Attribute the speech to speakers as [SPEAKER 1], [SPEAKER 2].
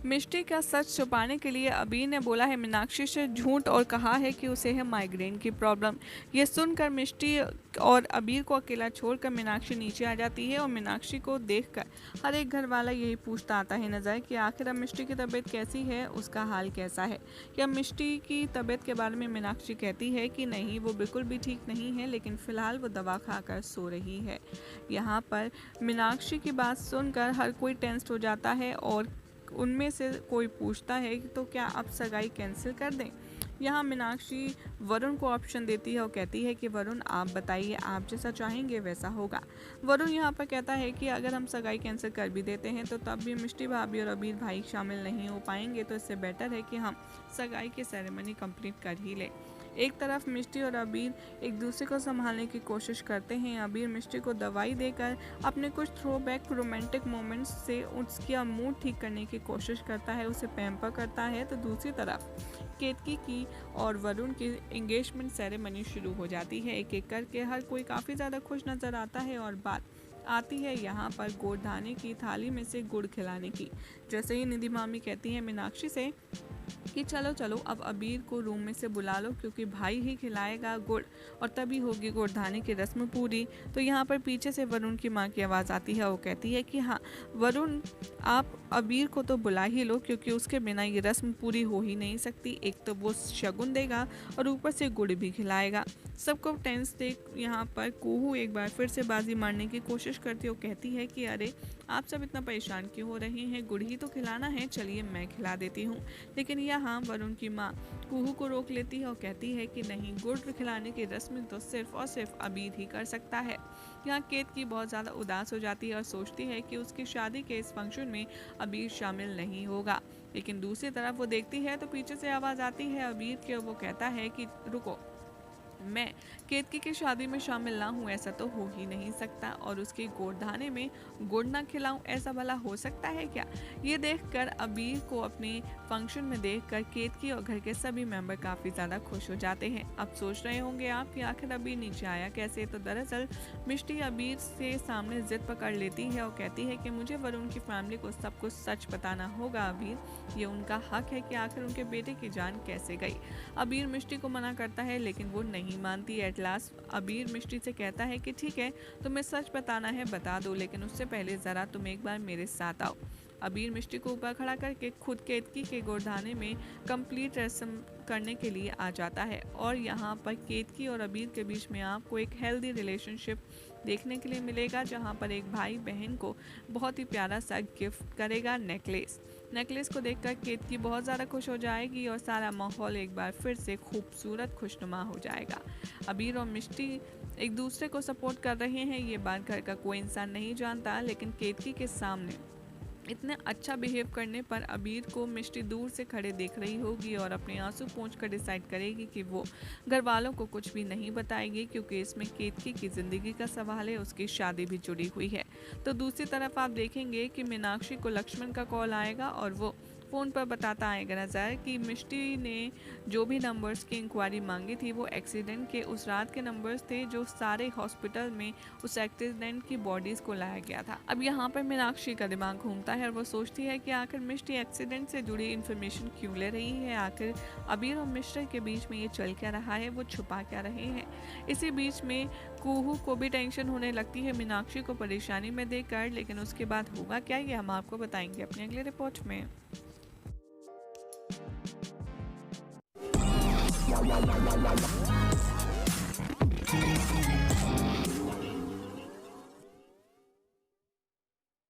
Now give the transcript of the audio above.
[SPEAKER 1] मिष्टी का सच छुपाने के लिए अबीर ने बोला है मीनाक्षी से झूठ और कहा है कि उसे है माइग्रेन की प्रॉब्लम। ये सुनकर मिष्टी और अबीर को अकेला छोड़कर मीनाक्षी नीचे आ जाती है और मीनाक्षी को देखकर हर एक घर वाला यही पूछता आता है नजर कि आखिर अब मिष्टी की तबीयत कैसी है, उसका हाल कैसा है। या मिष्टी की तबीयत के बारे में मीनाक्षी कहती है कि नहीं, वो बिल्कुल भी ठीक नहीं है, लेकिन फिलहाल वो दवा खाकर सो रही है। यहाँ पर मीनाक्षी की बात सुनकर हर कोई टेंस हो जाता है और उनमें से कोई पूछता है कि तो क्या आप सगाई कैंसिल कर दें। यहाँ मीनाक्षी वरुण को ऑप्शन देती है और कहती है कि वरुण आप बताइए, आप जैसा चाहेंगे वैसा होगा। वरुण यहाँ पर कहता है कि अगर हम सगाई कैंसिल कर भी देते हैं तो तब भी मिष्टी भाभी और अबीर भाई शामिल नहीं हो पाएंगे, तो इससे बेटर है कि हम सगाई की सेरेमनी कंप्लीट कर ही लें। एक तरफ मिष्टी और अबीर एक दूसरे को संभालने की कोशिश करते हैं। अबीर मिष्टी को दवाई देकर अपने कुछ थ्रोबैक रोमांटिक मोमेंट्स से उसका मूड ठीक करने की कोशिश करता है, उसे पैम्पर करता है। तो दूसरी तरफ केतकी की और वरुण की एंगेजमेंट सेरेमनी शुरू हो जाती है। एक एक करके हर कोई काफ़ी ज़्यादा खुश नज़र आता है और बात आती है यहाँ पर गोदाने की थाली में से गुड़ खिलाने की। जैसे ही निधि मामी कहती है मीनाक्षी से कि चलो चलो अब अबीर को रूम में से बुला लो, क्योंकि भाई ही खिलाएगा गुड़ और तभी होगी गुड़धाने की रस्म पूरी। तो यहाँ पर पीछे से वरुण की माँ की आवाज़ आती है। वो कहती है कि हाँ वरुण, आप अबीर को तो बुला ही लो, क्योंकि उसके बिना ये रस्म पूरी हो ही नहीं सकती। एक तो वो शगुन देगा और ऊपर से गुड़ भी खिलाएगा। सबको टेंस देख यहाँ पर कुहू एक बार फिर से बाजी मारने की कोशिश करती है। वो कहती है कि अरे आप सब इतना परेशान क्यों हो रहे हैं, गुड़ ही तो खिलाना है, चलिए मैं खिला देती हूँ। लेकिन यहाँ वरुण की माँ कुहू को रोक लेती है और कहती है कि नहीं, गुड़ खिलाने की रस्म तो सिर्फ और सिर्फ अबीर ही कर सकता है। यहाँ केतकी बहुत ज़्यादा उदास हो जाती है और सोचती है कि उसकी शादी के इस फंक्शन में अबीर शामिल नहीं होगा। लेकिन दूसरी तरफ वो देखती है तो पीछे से आवाज़ आती है अबीर की और वो कहता है कि रुको, मैं केतकी की शादी में शामिल ना हूँ ऐसा तो हो ही नहीं सकता, और उसके गोड़धाने में गुड़ ना खिलाऊं ऐसा भला हो सकता है क्या। ये देखकर अबीर को अपने फंक्शन में देखकर केतकी और घर के सभी मेंबर काफ़ी ज़्यादा खुश हो जाते हैं। अब सोच रहे होंगे आप कि आखिर अबीर नीचे आया कैसे। तो दरअसल मिष्टी अबीर से सामने जिद पकड़ लेती है और कहती है कि मुझे वरुण की फैमिली को सब कुछ सच बताना होगा अबीर, ये उनका हक है कि आखिर उनके बेटे की जान कैसे गई। अबीर मिष्टी को मना करता है लेकिन वो नहीं मानती। एट लास्ट अबीर मिष्टी से कहता है कि ठीक है, तुम्हें सच बताना है बता दो, लेकिन उससे पहले ज़रा तुम एक बार मेरे साथ आओ। अबीर मिष्टी को ऊपर खड़ा करके खुद केतकी के गोरधाने में कंप्लीट रस्म करने के लिए आ जाता है। और यहाँ पर केतकी और अबीर के बीच में आपको एक हेल्दी रिलेशनशिप देखने के लिए मिलेगा, जहाँ पर एक भाई बहन को बहुत ही प्यारा सा गिफ्ट करेगा, नेकलेस को देखकर केतकी बहुत ज़्यादा खुश हो जाएगी और सारा माहौल एक बार फिर से खूबसूरत खुशनुमा हो जाएगा। अबीर और मिष्टी एक दूसरे को सपोर्ट कर रहे हैं, ये बात घर का कोई इंसान नहीं जानता, लेकिन केतकी के सामने इतने अच्छा बिहेव करने पर अबीर को मिष्टी दूर से खड़े देख रही होगी और अपने आंसू पोंछ कर डिसाइड करेगी कि वो घर वालों को कुछ भी नहीं बताएगी, क्योंकि इसमें केतकी की ज़िंदगी का सवाल है, उसकी शादी भी जुड़ी हुई है। तो दूसरी तरफ आप देखेंगे कि मीनाक्षी को लक्ष्मण का कॉल आएगा और वो फ़ोन पर बताता आएगा नज़र कि मिष्टी ने जो भी नंबर्स की इंक्वायरी मांगी थी वो एक्सीडेंट के उस रात के नंबर्स थे जो सारे हॉस्पिटल में उस एक्सीडेंट की बॉडीज़ को लाया गया था। अब यहाँ पर मीनाक्षी का दिमाग घूमता है और वो सोचती है कि आखिर मिष्टी एक्सीडेंट से जुड़ी इन्फॉर्मेशन क्यों ले रही है, आखिर अबीर और मिश्रा के बीच में ये चल क्या रहा है, वो छुपा क्या रहे हैं। इसी बीच में कुहू को भी टेंशन होने लगती है मीनाक्षी को परेशानी में देखकर, लेकिन उसके बाद होगा क्या ये हम आपको बताएंगे अपने अगले रिपोर्ट में।
[SPEAKER 2] La la la la la la